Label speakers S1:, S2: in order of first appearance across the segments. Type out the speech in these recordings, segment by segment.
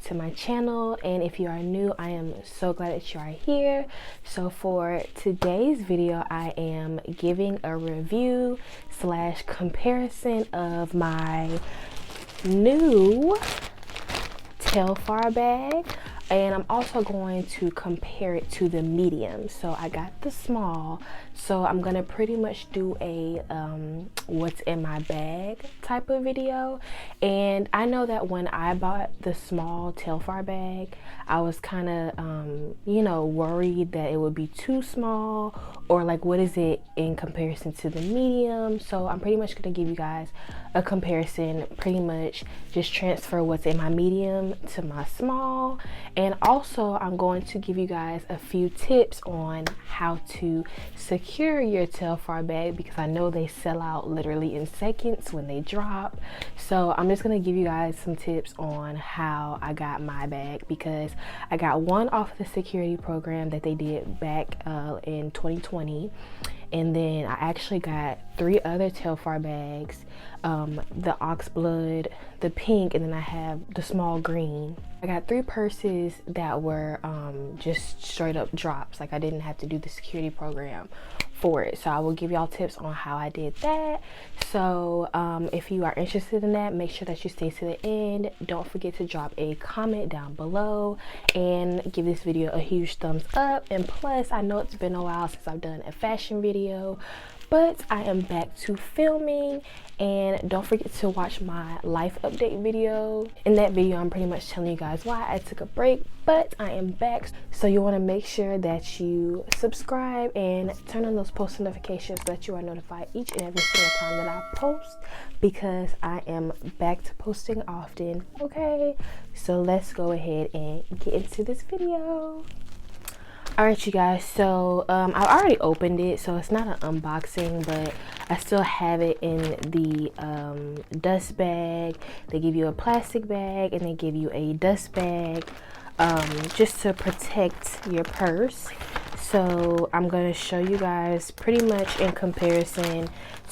S1: to my channel, and if you are new, I am so glad that you are here. So for today's video, I am giving a review slash comparison of my new Telfar bag, and I'm also going to compare it to the medium. So I got the small, so I'm gonna pretty much do a what's in my bag type of video. And I know that when I bought the small Telfar bag, I was kind of you know, worried that it would be too small, or like what is it in comparison to the medium. So I'm pretty much gonna give you guys a comparison, pretty much just transfer what's in my medium to my small. And also I'm going to give you guys a few tips on how to secure your Telfar bag, because I know they sell out literally in seconds when they drop. So I'm just gonna give you guys some tips on how I got my bag, because I got one off the security program that they did back in 2020. And then I actually got 3 other Telfar bags, the Oxblood, the pink, and then I have the small green. I got 3 purses that were just straight up drops. Like I didn't have to do the security program for it. So I will give y'all tips on how I did that. So if you are interested in that, make sure that you stay to the end. Don't forget to drop a comment down below and give this video a huge thumbs up. And plus, I know it's been a while since I've done a fashion video, but I am back to filming. And don't forget to watch my life update video. In that video, I'm pretty much telling you guys why I took a break, but I am back. So you want to make sure that you subscribe and turn on those post notifications so that you are notified each and every single time that I post, because I am back to posting often. Okay, so let's go ahead and get into this video. Alright, you guys, so I've already opened it, so it's not an unboxing, but I still have it in the dust bag. They give you a plastic bag and they give you a dust bag just to protect your purse. So I'm going to show you guys pretty much in comparison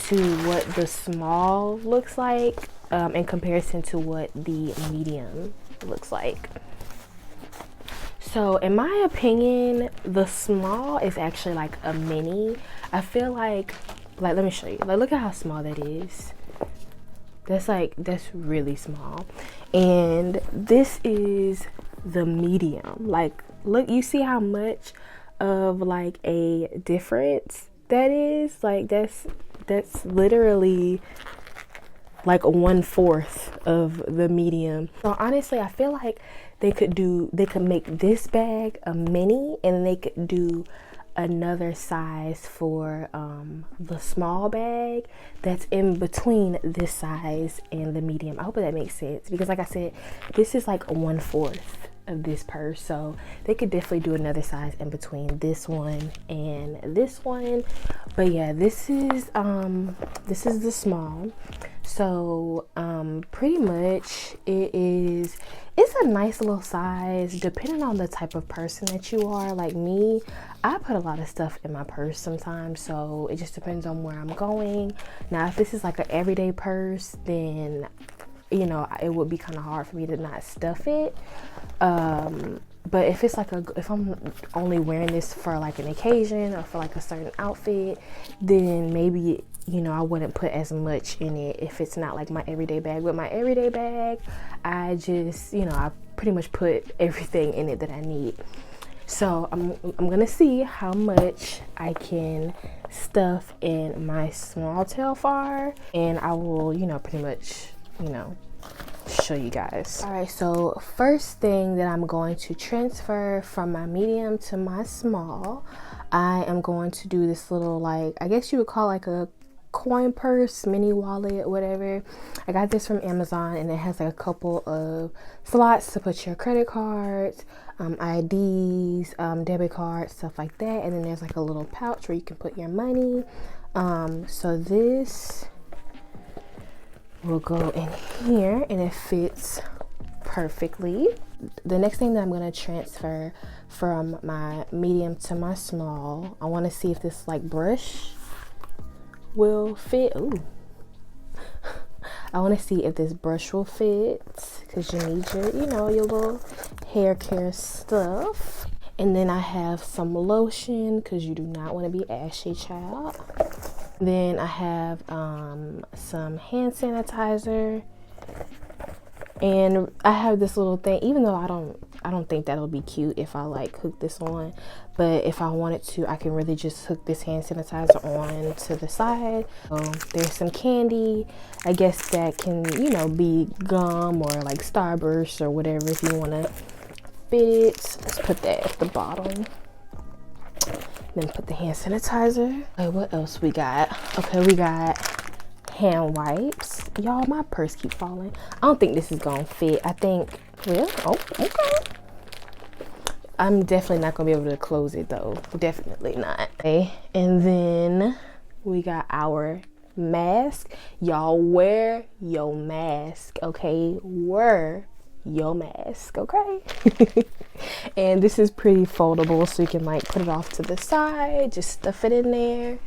S1: to what the small looks like in comparison to what the medium looks like. So in my opinion, the small is actually like a mini. I feel like let me show you. Like, look at how small that is. That's really small. And this is the medium. Like, look, you see how much of like a difference that is? Like that's literally like 1/4 of the medium. So honestly, I feel like they could make this bag a mini, and they could do another size for the small bag that's in between this size and the medium. I hope that makes sense, because like I said, this is like 1/4 of this purse, so they could definitely do another size in between this one and this one. But yeah, this is the small. So pretty much it's a nice little size depending on the type of person that you are. Like me, I put a lot of stuff in my purse sometimes, so it just depends on where I'm going. Now if this is like an everyday purse, then you know, it would be kind of hard for me to not stuff it. But if it's like if I'm only wearing this for like an occasion or for like a certain outfit, then maybe, you know, I wouldn't put as much in it if it's not like my everyday bag. With my everyday bag, I just, you know, I pretty much put everything in it that I need. So I'm gonna see how much I can stuff in my small Telfar, and I will, you know, pretty much, you know, show you guys. All right, so first thing that I'm going to transfer from my medium to my small, I am going to do this little, like, I guess you would call like a coin purse, mini wallet, whatever. I got this from Amazon, and it has like a couple of slots to put your credit cards, IDs, debit cards, stuff like that. And then there's like a little pouch where you can put your money. So this will go in here, and it fits perfectly. The next thing that I'm going to transfer from my medium to my small, I want to see if this like brush will fit. Ooh. I want to see if this brush will fit, because you need your, you know, your little hair care stuff. And then I have some lotion, because you do not want to be ashy, child. Then I have some hand sanitizer. And I have this little thing, even though I don't think that'll be cute if I like hook this on, but if I wanted to, I can really just hook this hand sanitizer on to the side. There's some candy. I guess that can, you know, be gum or like Starburst or whatever if you want to fit it. Let's put that at the bottom. Then put the hand sanitizer. Okay, what else we got? Okay, we got hand wipes. Y'all, my purse keep falling. I don't think this is gonna fit. I think, well, oh, okay. I'm definitely not gonna be able to close it though. Definitely not. Okay, and then we got our mask. Y'all, wear your mask, okay? Wear your mask, okay? And this is pretty foldable, so you can like put it off to the side, just stuff it in there.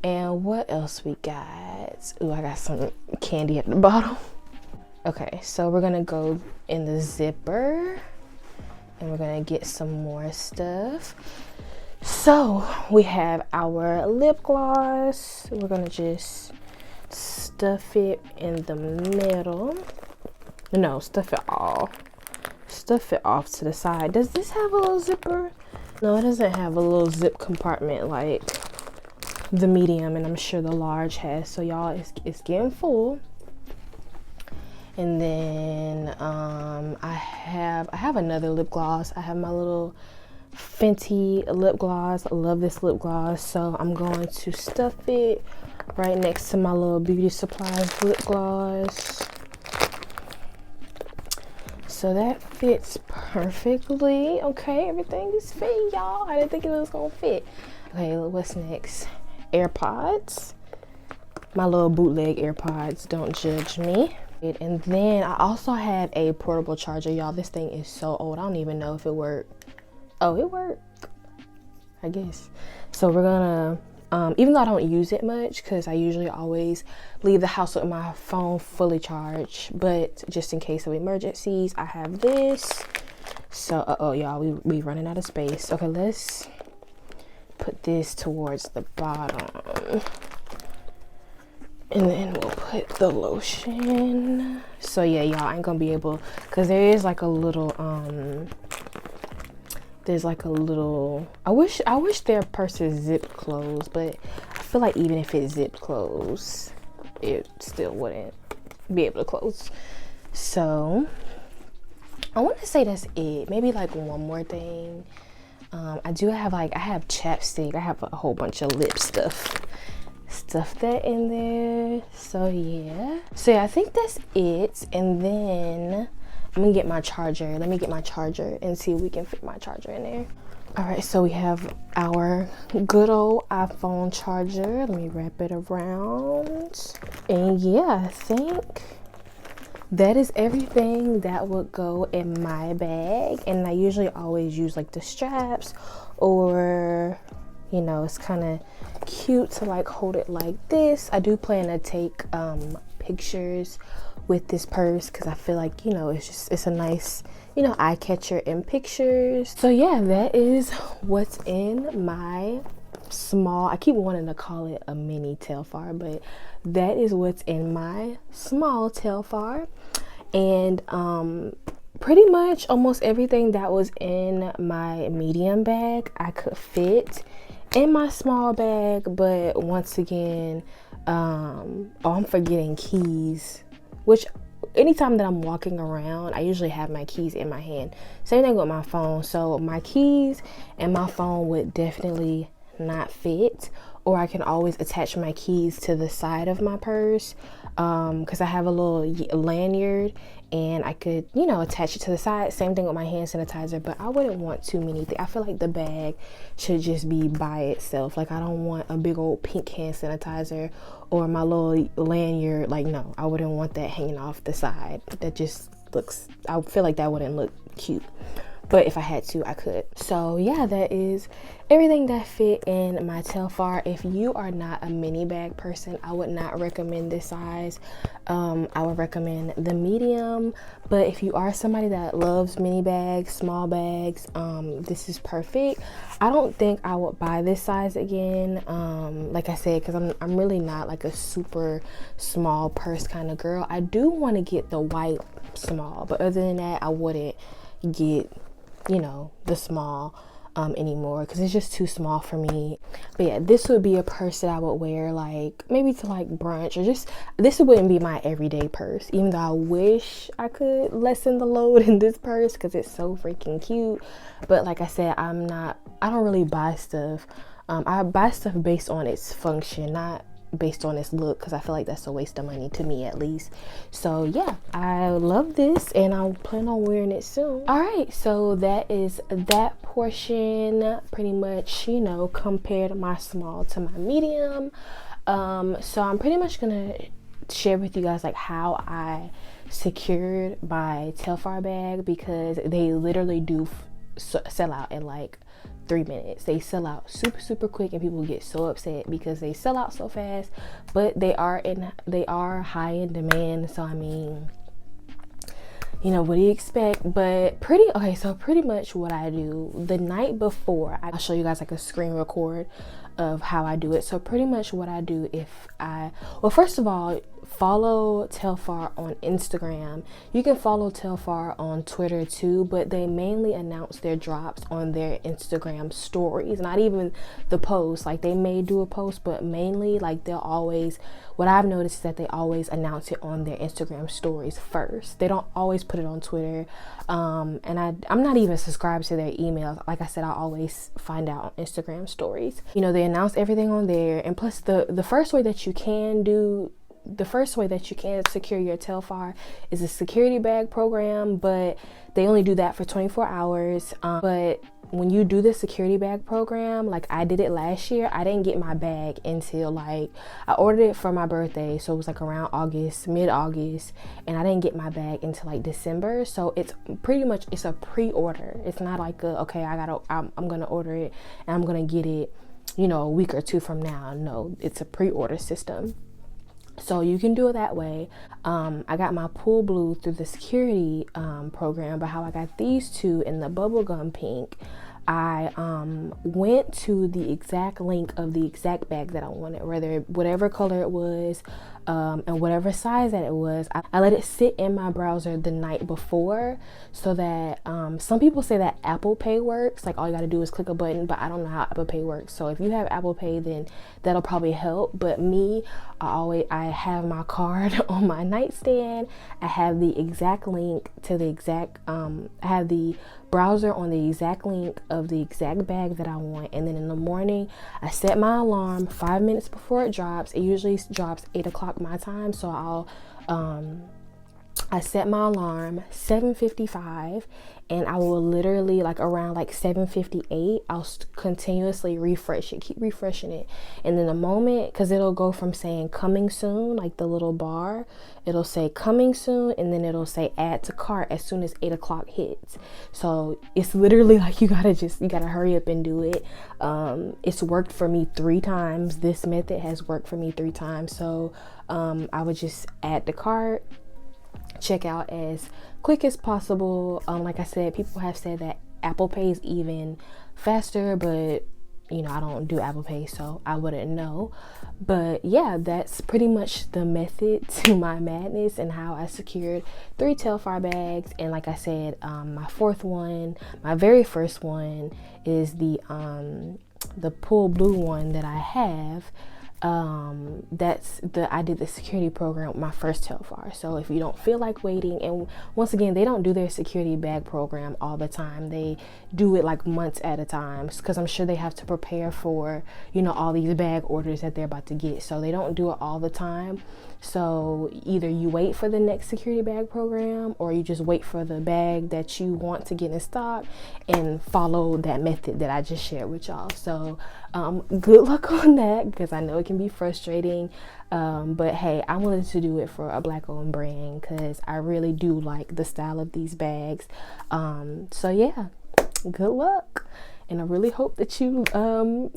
S1: And what else we got? Ooh, I got some candy at the bottom. Okay, so we're gonna go in the zipper and we're gonna get some more stuff. So we have our lip gloss. We're gonna just stuff it in the middle. No, stuff it all. Stuff it off to the side. Does this have a little zipper? No, it doesn't have a little zip compartment like the medium, and I'm sure the large has. So y'all, it's getting full. And then I have another lip gloss. I have my little Fenty lip gloss. I love this lip gloss, so I'm going to stuff it right next to my little Beauty Supplies lip gloss. So that fits perfectly. Okay, everything is fitting, y'all. I didn't think it was gonna fit. Okay, what's next? AirPods. My little bootleg AirPods, don't judge me. And then I also have a portable charger, y'all. This thing is so old, I don't even know if it worked. Oh, it worked, I guess. So we're gonna even though I don't use it much, because I usually always leave the house with my phone fully charged, but just in case of emergencies, I have this. So oh y'all, we running out of space. Okay, let's put this towards the bottom, and then we'll put the lotion. So yeah, y'all, I ain't gonna be able, because there is like a little there's like a little, I wish their purses zip closed, but I feel like even if it zipped closed, it still wouldn't be able to close. So I want to say that's it. Maybe like one more thing. I do have I have chapstick. I have a whole bunch of lip stuff that in there. So yeah, I think that's it. And then I'm gonna get my charger. Let me get my charger and see if we can fit my charger in there. All right, so we have our good old iPhone charger. Let me wrap it around. And yeah, I think that is everything that would go in my bag. And I usually always use like the straps, or you know, it's kind of cute to like hold it like this. I do plan to take pictures with this purse, because I feel like, you know, it's a nice, you know, eye catcher in pictures. So yeah, that is what's in my small, I keep wanting to call it a mini Telfar, but that is what's in my small Telfar. And pretty much almost everything that was in my medium bag I could fit in my small bag. But once again, oh, I'm forgetting keys, which anytime that I'm walking around, I usually have my keys in my hand. Same thing with my phone. So my keys and my phone would definitely not fit, or I can always attach my keys to the side of my purse, because I have a little lanyard and I could, you know, attach it to the side. Same thing with my hand sanitizer, but I wouldn't want too many things. I feel like the bag should just be by itself. Like, I don't want a big old pink hand sanitizer or my little lanyard. Like, no, I wouldn't want that hanging off the side. That just looks, I feel like that wouldn't look cute. but if I had to, I could. So yeah, that is everything that fit in my Telfar. If you are not a mini bag person, I would not recommend this size. I would recommend the medium, but if you are somebody that loves mini bags, small bags, this is perfect. I don't think I would buy this size again, like I said, because I'm really not like a super small purse kind of girl. I do want to get the white small, but other than that, I wouldn't get, you know, the small anymore, because it's just too small for me. But yeah, this would be a purse that I would wear like maybe to like brunch, or just, this wouldn't be my everyday purse, even though I wish I could lessen the load in this purse because it's so freaking cute. But like I said, I don't really buy stuff. I buy stuff based on its function, not based on its look, because I feel like that's a waste of money, to me at least. So yeah, I love this and I plan on wearing it soon. All right, so that is that portion, pretty much, you know, compared my small to my medium. So I'm pretty much gonna share with you guys like how I secured my Telfar bag, because they literally do sell out in like 3 minutes. They sell out super quick, and people get so upset because they sell out so fast, but they are high in demand. So I mean, you know, what do you expect? But so pretty much what I do the night before, I'll show you guys like a screen record of how I do it. So pretty much what I do, well, first of all, follow Telfar on Instagram. You can follow Telfar on Twitter too, but they mainly announce their drops on their Instagram stories, not even the post. Like, they may do a post, but mainly like they'll always, what I've noticed is that they always announce it on their Instagram stories first. They don't always put it on Twitter. And I'm not even subscribed to their emails. Like I said, I always find out on Instagram stories. You know, they announce everything on there. And plus, the first way that you can secure your Telfar is a security bag program, but they only do that for 24 hours. But when you do the security bag program, like I did it last year, I didn't get my bag until like, I ordered it for my birthday, so it was like around August, mid-August, and I didn't get my bag until like December. So it's pretty much, it's a pre-order. It's not like okay, I'm gonna order it and I'm gonna get it, you know, a week or two from now. No, it's a pre-order system. So you can do it that way. I got my pool blue through the security program, but how I got these two in the bubblegum pink, I went to the exact link of the exact bag that I wanted, whatever color it was, and whatever size that it was. I let it sit in my browser the night before, so that some people say that Apple Pay works, like all you gotta do is click a button, but I don't know how Apple Pay works. So if you have Apple Pay, then that'll probably help. But me, I have my card on my nightstand. I have the exact link to the exact I have the browser on the exact link of the exact bag that I want. And then in the morning, I set my alarm 5 minutes before it drops. It usually drops 8 o'clock my time, so I set my alarm 7:55, and I will literally, like around like 7:58, I'll continuously refresh it, keep refreshing it. And then the moment, because it'll go from saying coming soon, like the little bar, it'll say coming soon, and then it'll say add to cart as soon as 8 o'clock hits. So it's literally like you gotta hurry up and do it. It's worked for me 3 times. This method has worked for me 3 times. So I would just add to cart, check out as quick as possible. Like I said, people have said that Apple Pay is even faster, but you know, I don't do Apple Pay, so I wouldn't know. But yeah, that's pretty much the method to my madness and how I secured 3 Telfar bags. And like I said, my very first one is the pool blue one that I have. I did the security program with my first Telfar. So if you don't feel like waiting, and once again, they don't do their security bag program all the time. They do it like months at a time, because I'm sure they have to prepare for, you know, all these bag orders that they're about to get. So they don't do it all the time. So either you wait for the next security bag program, or you just wait for the bag that you want to get in stock and follow that method that I just shared with y'all. So good luck on that, because I know it can be frustrating, but hey, I wanted to do it for a Black owned brand because I really do like the style of these bags. So yeah, good luck, and I really hope that you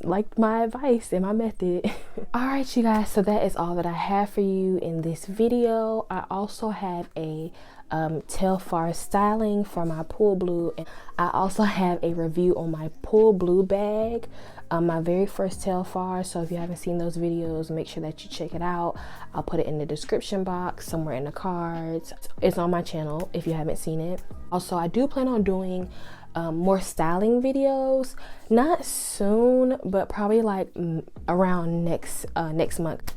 S1: liked my advice and my method. All right, you guys, so that is all that I have for you in this video. I also have a Telfar styling for my pool blue, and I also have a review on my pool blue bag, my very first Telfar. So if you haven't seen those videos, make sure that you check it out. I'll put it in the description box, somewhere in the cards. It's on my channel if you haven't seen it. Also, I do plan on doing more styling videos, not soon, but probably like around next month.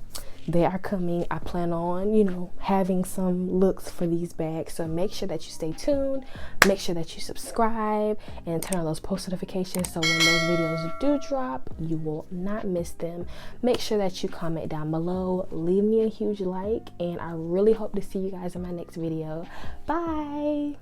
S1: They are coming. I plan on, you know, having some looks for these bags, so make sure that you stay tuned, make sure that you subscribe and turn on those post notifications so when those videos do drop, you will not miss them. Make sure that you comment down below, leave me a huge like, and I really hope to see you guys in my next video. Bye.